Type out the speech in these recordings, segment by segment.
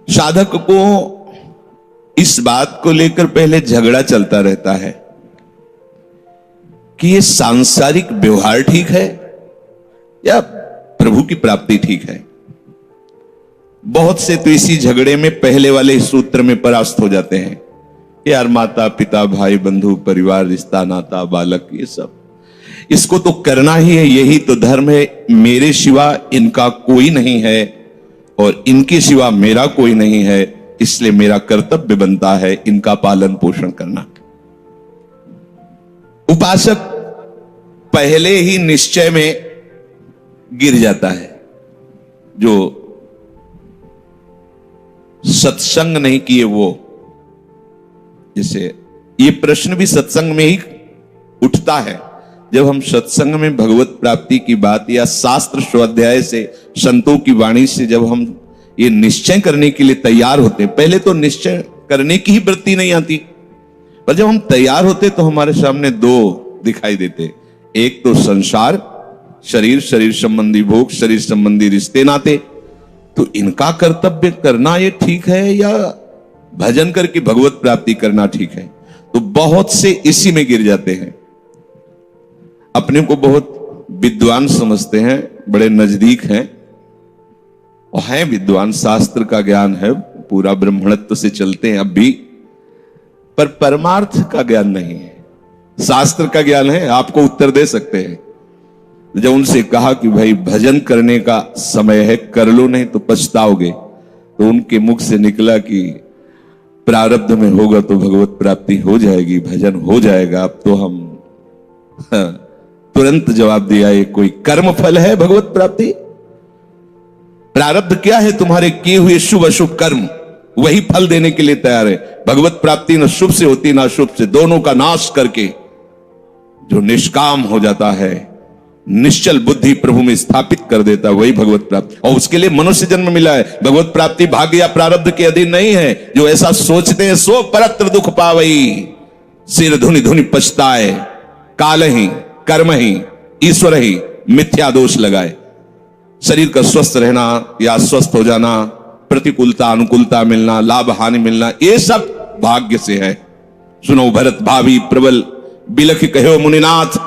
साधक को इस बात को लेकर पहले झगड़ा चलता रहता है कि ये सांसारिक व्यवहार ठीक है या प्रभु की प्राप्ति ठीक है। बहुत से तो इसी झगड़े में पहले वाले सूत्र में परास्त हो जाते हैं। यार माता पिता भाई बंधु परिवार रिश्ता नाता बालक ये सब इसको तो करना ही है, यही तो धर्म है। मेरे सिवा इनका कोई नहीं है और इनके सिवा मेरा कोई नहीं है, इसलिए मेरा कर्तव्य बनता है इनका पालन पोषण करना। उपासक पहले ही निश्चय में गिर जाता है। जो सत्संग नहीं किए वो, जैसे ये प्रश्न भी सत्संग में ही उठता है। जब हम सत्संग में भगवत प्राप्ति की बात या शास्त्र स्वाध्याय से संतों की वाणी से जब हम ये निश्चय करने के लिए तैयार होते हैं, पहले तो निश्चय करने की ही वृत्ति नहीं आती, पर जब हम तैयार होते तो हमारे सामने दो दिखाई देते। एक तो संसार, शरीर, शरीर संबंधी भोग, शरीर संबंधी रिश्ते नाते, तो इनका कर्तव्य करना ये ठीक है या भजन करके भगवत प्राप्ति करना ठीक है। तो बहुत से इसी में गिर जाते हैं। अपने को बहुत विद्वान समझते हैं, बड़े नजदीक हैं और हैं विद्वान, शास्त्र का ज्ञान है, पूरा ब्राह्मणत्व से चलते हैं अब भी, पर परमार्थ का ज्ञान नहीं है। शास्त्र का ज्ञान है, आपको उत्तर दे सकते हैं। जब उनसे कहा कि भाई भजन करने का समय है, कर लो नहीं तो पछताओगे, तो उनके मुख से निकला कि प्रारब्ध में होगा तो भगवत प्राप्ति हो जाएगी, भजन हो जाएगा। अब तो हम तुरंत जवाब दिया, ये कोई कर्म फल है भगवत प्राप्ति? प्रारब्ध क्या है? तुम्हारे किए हुए शुभ अशुभ कर्म, वही फल देने के लिए तैयार है। भगवत प्राप्ति न शुभ से होती न अशुभ से, दोनों का नाश करके जो निष्काम हो जाता है, निश्चल बुद्धि प्रभु में स्थापित कर देता, वही भगवत प्राप्ति। और उसके लिए मनुष्य जन्म मिला है। भगवत प्राप्ति भाग्य या प्रारब्ध के अधीन नहीं है। जो ऐसा सोचते हैं सो परत्र दुख पावई, सिर धुनि धुनि पछताए, काल ही कर्म ही ईश्वर ही मिथ्या दोष लगाए। शरीर का स्वस्थ रहना या स्वस्थ हो जाना, प्रतिकूलता अनुकूलता मिलना, लाभ हानि मिलना, ये सब भाग्य से है। सुनो भरत भावी प्रबल बिलख कहो मुनिनाथ,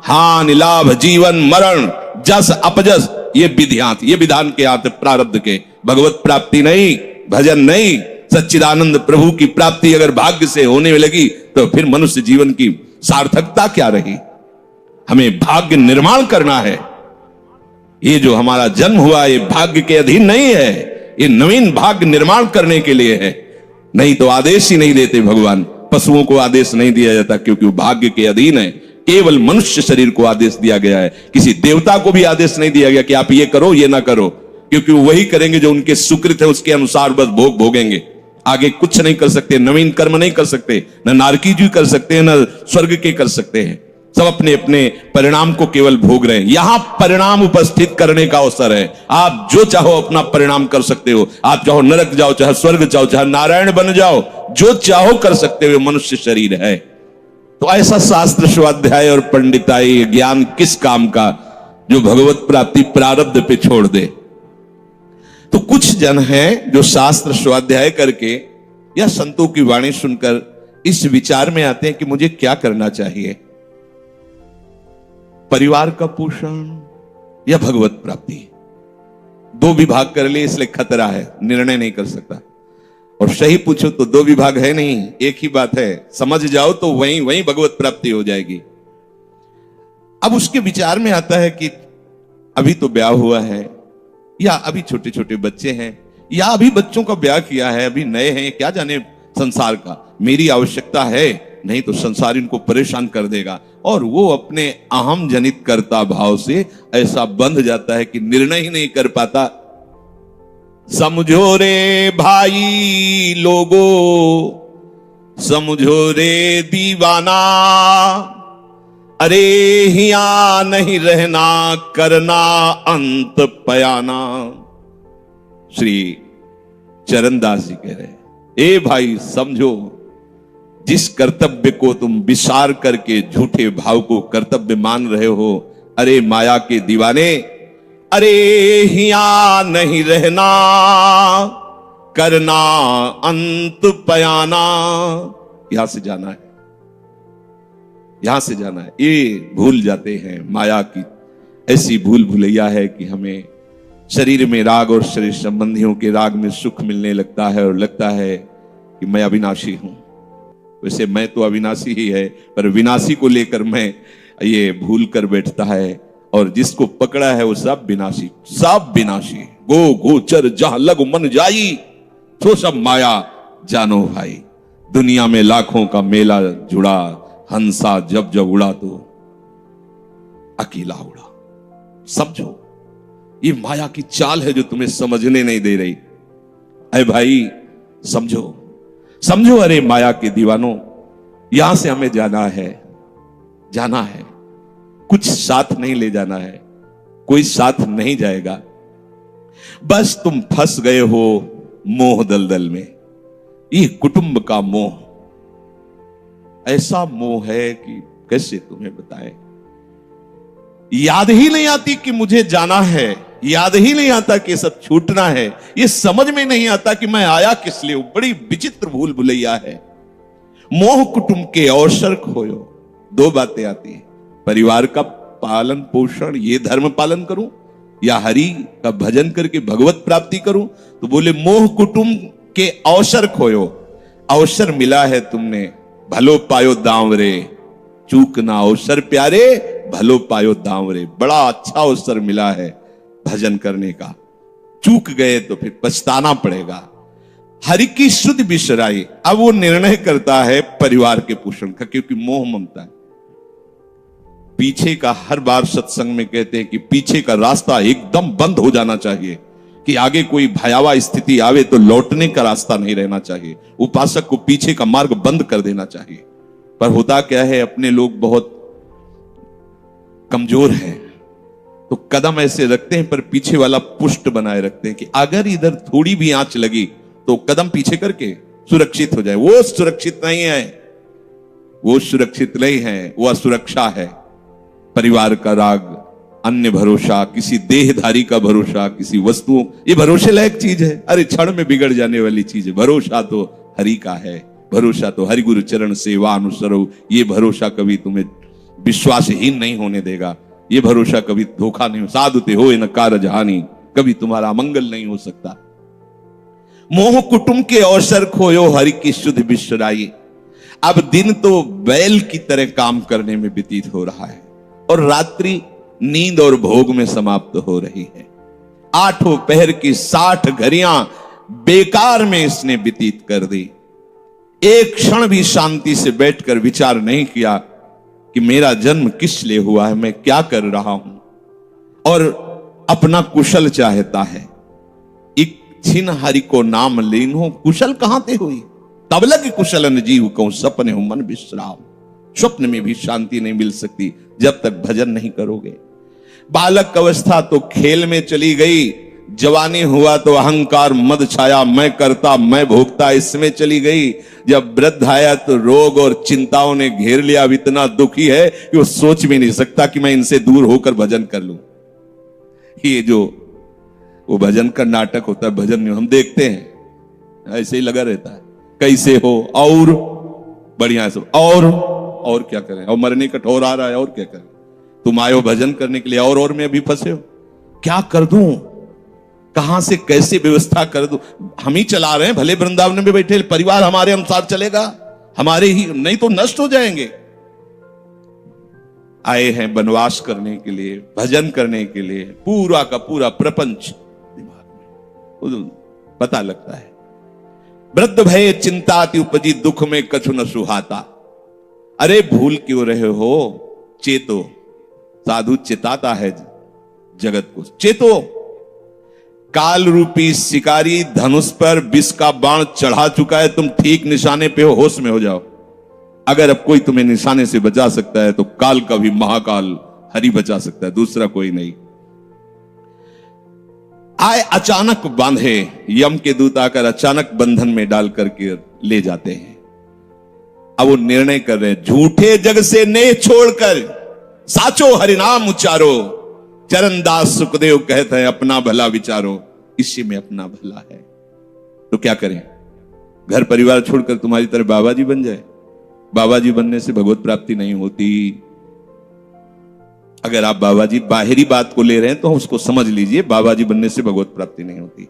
हानि लाभ जीवन मरण जस अपजस ये विधियात, ये विधान के हाथ प्रारब्ध के। भगवत प्राप्ति नहीं, भजन नहीं, सच्चिदानंद प्रभु की प्राप्ति अगर भाग्य से होने लगी तो फिर मनुष्य जीवन की सार्थकता क्या रही? हमें भाग्य निर्माण करना है। ये जो हमारा जन्म हुआ ये भाग्य के अधीन नहीं है, ये नवीन भाग्य निर्माण करने के लिए है। नहीं तो आदेश ही नहीं देते भगवान। पशुओं को आदेश नहीं दिया जाता क्योंकि वो भाग्य के अधीन है। केवल मनुष्य शरीर को आदेश दिया गया है। किसी देवता को भी आदेश नहीं दिया गया कि आप ये करो ये ना करो, क्योंकि वो वही करेंगे जो उनके सुकृत है, उसके अनुसार बस भोग भोगेंगे। आगे कुछ नहीं कर सकते, नवीन कर्म नहीं कर सकते, न नारकी जी कर सकते हैं, न स्वर्ग के कर सकते हैं। सब अपने अपने परिणाम को केवल भोग रहे हैं। यहां परिणाम उपस्थित करने का अवसर है। आप जो चाहो अपना परिणाम कर सकते हो। आप चाहो नरक जाओ, चाहे स्वर्ग जाओ, चाहे नारायण बन जाओ, जो चाहो कर सकते हो। मनुष्य शरीर है तो ऐसा शास्त्र स्वाध्याय और पंडिताई ज्ञान किस काम का जो भगवत प्राप्ति प्रारब्ध पे छोड़ दे। तो कुछ जन हैं जो शास्त्र स्वाध्याय करके या संतों की वाणी सुनकर इस विचार में आते हैं कि मुझे क्या करना चाहिए, परिवार का पोषण या भगवत प्राप्ति। दो विभाग कर लिए इसलिए खतरा है, निर्णय नहीं कर सकता। और सही पूछो तो दो विभाग है नहीं, एक ही बात है। समझ जाओ तो वहीं वहीं भगवत प्राप्ति हो जाएगी। अब उसके विचार में आता है कि अभी तो ब्याह हुआ है, या अभी छोटे छोटे बच्चे हैं, या अभी बच्चों का ब्याह किया है, अभी नए हैं, क्या जाने संसार का। मेरी आवश्यकता है, नहीं तो संसार इनको परेशान कर देगा। और वो अपने अहम जनित कर्ता भाव से ऐसा बंध जाता है कि निर्णय ही नहीं कर पाता। समझो रे भाई लोगो, समझो रे दीवाना, अरे हिया नहीं रहना, करना अंत पयाना। श्री चरणदास जी कह रहे, ए भाई समझो, जिस कर्तव्य को तुम विचार करके झूठे भाव को कर्तव्य मान रहे हो, अरे माया के दीवाने, अरे हिया नहीं रहना, करना अंत पयाना। यहां से जाना है, यहां से जाना है। ये भूल जाते हैं, माया की ऐसी भूल भुलैया है कि हमें शरीर में राग और शरीर संबंधियों के राग में सुख मिलने लगता है और लगता है कि मैं अविनाशी हूं। वैसे मैं तो अविनाशी ही है, पर विनाशी को लेकर मैं ये भूल कर बैठता है, और जिसको पकड़ा है वो सब विनाशी, सब विनाशी। गो गोचर जहां लगु मन जाई, तो सब माया जानो भाई। दुनिया में लाखों का मेला जुड़ा, हंसा जब जब उड़ा तो अकेला उड़ा। समझो, ये माया की चाल है जो तुम्हें समझने नहीं दे रही। अरे भाई समझो, समझो। अरे माया के दीवानों, यहां से हमें जाना है, जाना है। कुछ साथ नहीं ले जाना है, कोई साथ नहीं जाएगा। बस तुम फंस गए हो मोह दलदल में। ये कुटुंब का मोह ऐसा मोह है कि कैसे तुम्हें बताएं। याद ही नहीं आती कि मुझे जाना है, याद ही नहीं आता कि सब छूटना है। ये समझ में नहीं आता कि मैं आया किस लिए। बड़ी विचित्र भूल भुलैया है। मोह कुटुंब के अवसर खोयो। दो बातें आती है, परिवार का पालन पोषण, ये धर्म पालन करूं या हरि का भजन करके भगवत प्राप्ति करूं। तो बोले मोह कुटुंब के अवसर खोयो। अवसर मिला है तुमने, भलो पायो दांवरे, चूकना अवसर प्यारे, भलो पायो दांवरे। बड़ा अच्छा अवसर मिला है भजन करने का, चूक गए तो फिर पछताना पड़ेगा। हरि की शुद्ध बिसराई। अब वो निर्णय करता है परिवार के पोषण का, क्योंकि मोह ममता है। पीछे का हर बार सत्संग में कहते हैं कि पीछे का रास्ता एकदम बंद हो जाना चाहिए, कि आगे कोई भयावह स्थिति आवे तो लौटने का रास्ता नहीं रहना चाहिए। उपासक को पीछे का मार्ग बंद कर देना चाहिए। पर होता क्या है, अपने लोग बहुत कमजोर हैं, तो कदम ऐसे रखते हैं पर पीछे वाला पुष्ट बनाए रखते हैं कि अगर इधर थोड़ी भी आंच लगी तो कदम पीछे करके सुरक्षित हो जाए। वो सुरक्षित नहीं है, वो सुरक्षित नहीं है, वो असुरक्षा है। परिवार का राग, अन्य भरोसा, किसी देहधारी का भरोसा, किसी वस्तुओं, ये भरोसे लायक चीज है। अरे क्षण में बिगड़ जाने वाली चीज है। भरोसा तो हरि का है, भरोसा तो हरि गुरु चरण सेवा अनुसरो। ये भरोसा कभी तुम्हें विश्वासहीन नहीं होने देगा। ये भरोसा कभी धोखा नहीं। साधुते हो न कारज हानि, कभी तुम्हारा अमंगल नहीं हो सकता। मोह कुटुंब के अवसर खोयो, हरि की शुद्ध बिसराई। अब दिन तो बैल की तरह काम करने में व्यतीत हो रहा है और रात्रि नींद और भोग में समाप्त हो रही है। आठों पहर की 60 घड़ियां बेकार में इसने व्यतीत कर दी। एक क्षण भी शांति से बैठकर विचार नहीं किया कि मेरा जन्म किस लिए हुआ है, मैं क्या कर रहा हूं, और अपना कुशल चाहता है। एक छिन हरि को नाम लीनो, कुशल कहां ते हुई। तब लग कुशलन जीव को सपने हो मन विश्राम। स्वप्न में भी शांति नहीं मिल सकती जब तक भजन नहीं करोगे। बालक अवस्था तो खेल में चली गई, जवानी हुआ तो अहंकार मद छाया, मैं करता मैं भोगता इसमें चली गई। जब वृद्ध आया तो रोग और चिंताओं ने घेर लिया। अब इतना दुखी है कि वो सोच भी नहीं सकता कि मैं इनसे दूर होकर भजन कर लूं। ये जो वो भजन का नाटक होता है, भजन हम देखते हैं, ऐसे ही लगा रहता है। कैसे हो और बढ़िया सब, और क्या करें, और मरने का ठोर आ रहा है, और क्या करें। तुम आयो भजन करने के लिए और में अभी फंसे हो। क्या कर दूं, कहां से कैसे व्यवस्था कर दूं। हम ही चला रहे हैं, भले वृंदावन में बैठे, परिवार हमारे अनुसार चलेगा, हमारे ही, नहीं तो नष्ट हो जाएंगे। आए हैं वनवास करने के लिए, भजन करने के लिए। पूरा का पूरा प्रपंच दिमाग में पता लगता है। वृद्ध भय चिंता अति उपजी, दुख में कछु न सुहाता। अरे भूल क्यों रहे हो, चेतो। साधु चिताता है जगत को, चेतो। काल रूपी शिकारी धनुष पर विष का बाण चढ़ा चुका है, तुम ठीक निशाने पे हो, होश में हो जाओ। अगर अब कोई तुम्हें निशाने से बचा सकता है तो काल का भी महाकाल हरि बचा सकता है, दूसरा कोई नहीं। आए अचानक बांधे, यम के दूत आकर अचानक बंधन में डाल करके ले जाते हैं। अब वो निर्णय कर रहे हैं, झूठे जग से नेह छोड़कर साचो हरिनाम उच्चारो। चरणदास सुखदेव कहते हैं अपना भला विचारो, इसी में अपना भला है। तो क्या करें? घर परिवार छोड़कर तुम्हारी तरह बाबा जी बन जाए? बाबा जी बनने से भगवत प्राप्ति नहीं होती। अगर आप बाबा जी बाहरी बात को ले रहे हैं तो उसको समझ लीजिए, बाबा जी बनने से भगवत प्राप्ति नहीं होती,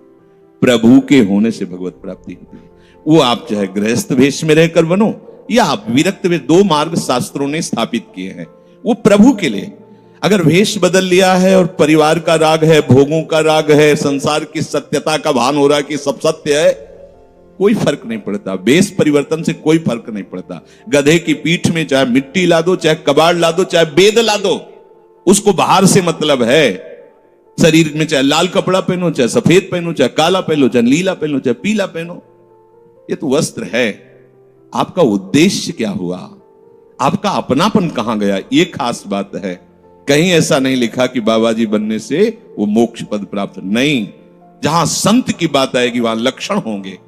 प्रभु के होने से भगवत प्राप्ति होती है। वो आप चाहे गृहस्थ वेश में रहकर बनो या आप विरक्त वेश, दो मार्ग शास्त्रों ने स्थापित किए हैं, वो प्रभु के लिए। अगर वेश बदल लिया है और परिवार का राग है, भोगों का राग है, संसार की सत्यता का भान हो रहा है कि सब सत्य है, कोई फर्क नहीं पड़ता। वेश परिवर्तन से कोई फर्क नहीं पड़ता। गधे की पीठ में चाहे मिट्टी ला दो, चाहे कबाड़ ला दो, चाहे बेद ला दो, उसको बाहर से मतलब है। शरीर में चाहे लाल कपड़ा पहनो, चाहे सफेद पहनो, चाहे काला पहनो, चाहे नीला पहनो, चाहे पीला पहनो, ये तो वस्त्र है। आपका उद्देश्य क्या हुआ? आपका अपनापन कहां गया? ये खास बात है। कहीं ऐसा नहीं लिखा कि बाबा जी बनने से वो मोक्ष पद प्राप्त, नहीं। जहां संत की बात आएगी वहां लक्षण होंगे।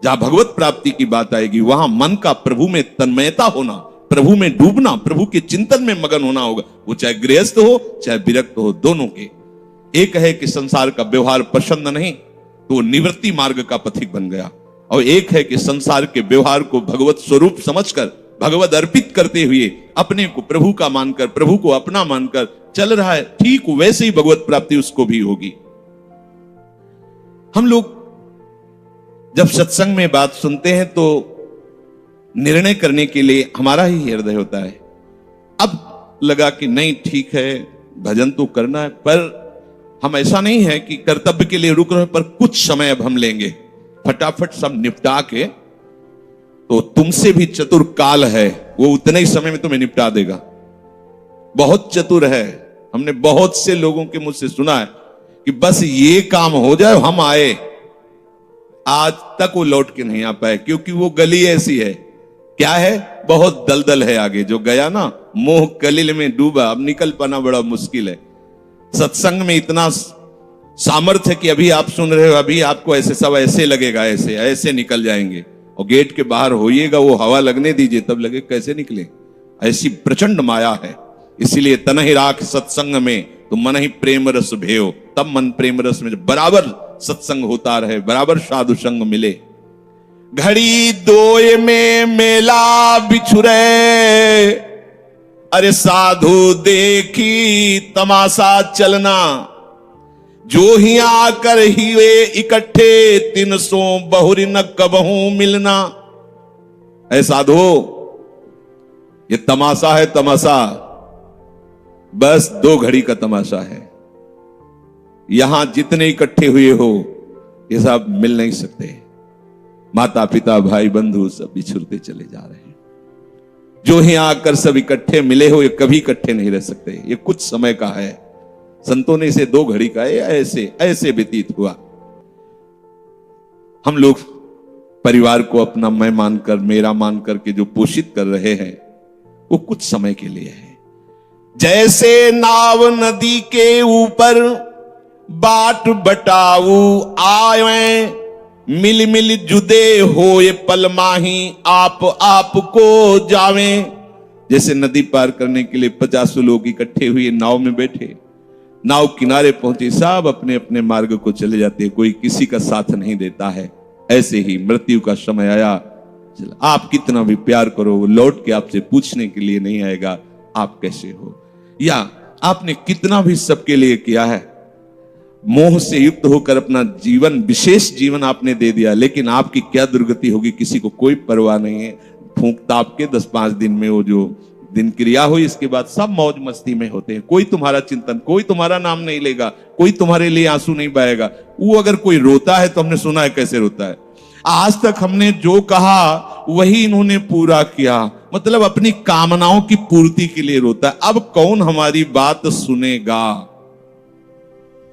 जहां भगवत प्राप्ति की बात आएगी वहां मन का प्रभु में तन्मयता होना, प्रभु में डूबना, प्रभु के चिंतन में मगन होना होगा। वो चाहे गृहस्थ हो चाहे विरक्त हो, दोनों के। एक है कि संसार का व्यवहार पसंद नहीं तो निवृत्ति मार्ग का पथिक बन गया, और एक है कि संसार के व्यवहार को भगवत स्वरूप समझकर, भगवत अर्पित करते हुए अपने को प्रभु का मानकर, प्रभु को अपना मानकर चल रहा है, ठीक वैसे ही भगवत प्राप्ति उसको भी होगी। हम लोग जब सत्संग में बात सुनते हैं तो निर्णय करने के लिए हमारा ही हृदय होता है। अब लगा कि नहीं ठीक है, भजन तो करना है, पर हम ऐसा नहीं है कि कर्तव्य के लिए रुक रहे, पर कुछ समय अब हम लेंगे, फटाफट सब निपटा के। तो तुमसे भी चतुर काल है, वो उतने ही समय में तुम्हें निपटा देगा। बहुत चतुर है। हमने बहुत से लोगों के मुझसे सुना है कि बस ये काम हो जाए हम आए, आज तक वो लौट के नहीं आ पाए, क्योंकि वो गली ऐसी है। क्या है? बहुत दलदल है आगे। जो गया ना मोह कलिल में डूबा, अब निकल पाना बड़ा मुश्किल है। सत्संग में इतना सामर्थ्य कि अभी आप सुन रहे हो, अभी आपको ऐसे सब ऐसे लगेगा, ऐसे ऐसे निकल जाएंगे, और गेट के बाहर होइएगा, वो हवा लगने दीजिए, तब लगे कैसे निकले। ऐसी प्रचंड माया है। इसीलिए तन ही राख सत्संग में तो मन ही प्रेम रस भेयो, तब मन प्रेम रस में बराबर सत्संग होता रहे, बराबर साधु संग मिले। घड़ी दोय में मेला बिछुरे, अरे साधु देखी तमाशा चलना, जो ही आकर ही वे इकट्ठे, 300 बहुरी न कबहू मिलना। ऐ साधु, ये तमाशा है, तमाशा बस 2 घड़ी का तमाशा है। यहां जितने इकट्ठे हुए हो ये सब मिल नहीं सकते। माता पिता भाई बंधु सब बिछुरते चले जा रहे हैं। जो ही आकर सब इकट्ठे मिले हो, ये कभी इकट्ठे नहीं रह सकते। ये कुछ समय का है। संतों ने इसे 2 घड़ी का ऐसे ऐसे व्यतीत हुआ। हम लोग परिवार को अपना मैं मानकर, मेरा मानकर के जो पोषित कर रहे हैं, वो कुछ समय के लिए है। जैसे नाव नदी के ऊपर बाट बटाऊ आए, मिल मिल जुदे होए पल माही, आप को जावे। जैसे नदी पार करने के लिए 50 लोग इकट्ठे हुए नाव में बैठे, नाव किनारे पहुंचे, सब अपने अपने मार्ग को चले जाते हैं, कोई किसी का साथ नहीं देता है। ऐसे ही मृत्यु का समय आया, आप कितना भी प्यार करो, वो लौट के आपसे पूछने के लिए नहीं आएगा आप कैसे हो, या आपने कितना भी सबके लिए किया है। मोह से युक्त होकर अपना जीवन, विशेष जीवन आपने दे दिया, लेकिन आपकी क्या दुर्गति होगी किसी को कोई परवाह नहीं है। फूंक ताप के 10-5 दिन में वो जो दिन क्रिया हुई, इसके बाद सब मौज मस्ती में होते हैं। कोई तुम्हारा चिंतन, कोई तुम्हारा नाम नहीं लेगा, कोई तुम्हारे लिए आंसू नहीं बहाएगा। वो अगर कोई रोता है तो हमने सुना है कैसे रोता है। आज तक हमने जो कहा वही इन्होंने पूरा किया, मतलब अपनी कामनाओं की पूर्ति के लिए रोता है। अब कौन हमारी बात सुनेगा?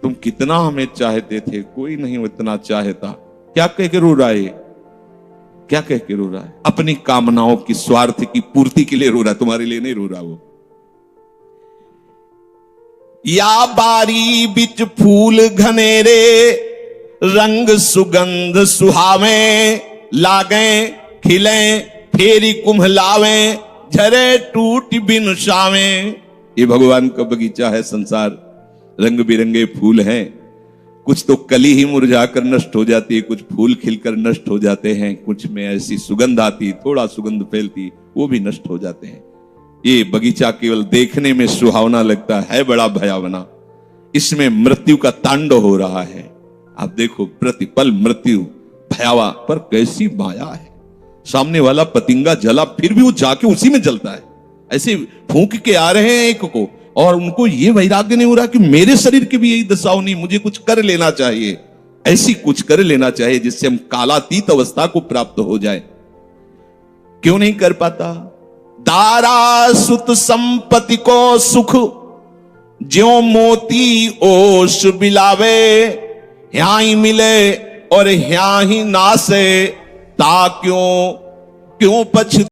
तुम कितना हमें चाहते थे, कोई नहीं इतना चाहता। क्या कह के रो रहा है? क्या कह के रो रहा है? अपनी कामनाओं की, स्वार्थ की पूर्ति के लिए रो रहा है, तुम्हारे लिए नहीं रो रहा वो। या बारी बिच फूल घनेरे, रंग सुगंध सुहावे, लागे खिले फेरी कुम्हलावे, झरे टूट बिन शावे। ये भगवान का बगीचा है संसार। रंग बिरंगे फूल हैं, कुछ तो कली ही मुरझाकर नष्ट हो जाती है, कुछ फूल खिलकर नष्ट हो जाते हैं, कुछ में ऐसी सुगंध आती, थोड़ा सुगंध फैलती, वो भी नष्ट हो जाते हैं। ये बगीचा केवल देखने में सुहावना लगता है बड़ा भयावना। इसमें मृत्यु का तांडव हो रहा है। आप देखो, प्रतिपल मृत्यु भयावा, पर कैसी माया है। सामने वाला पतिंगा जला, फिर भी वो जाके उसी में जलता है। ऐसे फूंक के आ रहे हैं एक को, और उनको ये वैराग्य नहीं हो रहा कि मेरे शरीर की भी यही दशा होनी, मुझे कुछ कर लेना चाहिए। ऐसी कुछ कर लेना चाहिए जिससे हम कालातीत अवस्था को प्राप्त हो जाए। क्यों नहीं कर पाता? दारा सुत संपत्ति को सुख, ज्यों मोती ओस बिलावे, ह्या ही मिले और ह्या ही नासे, ता क्यों क्यों पछ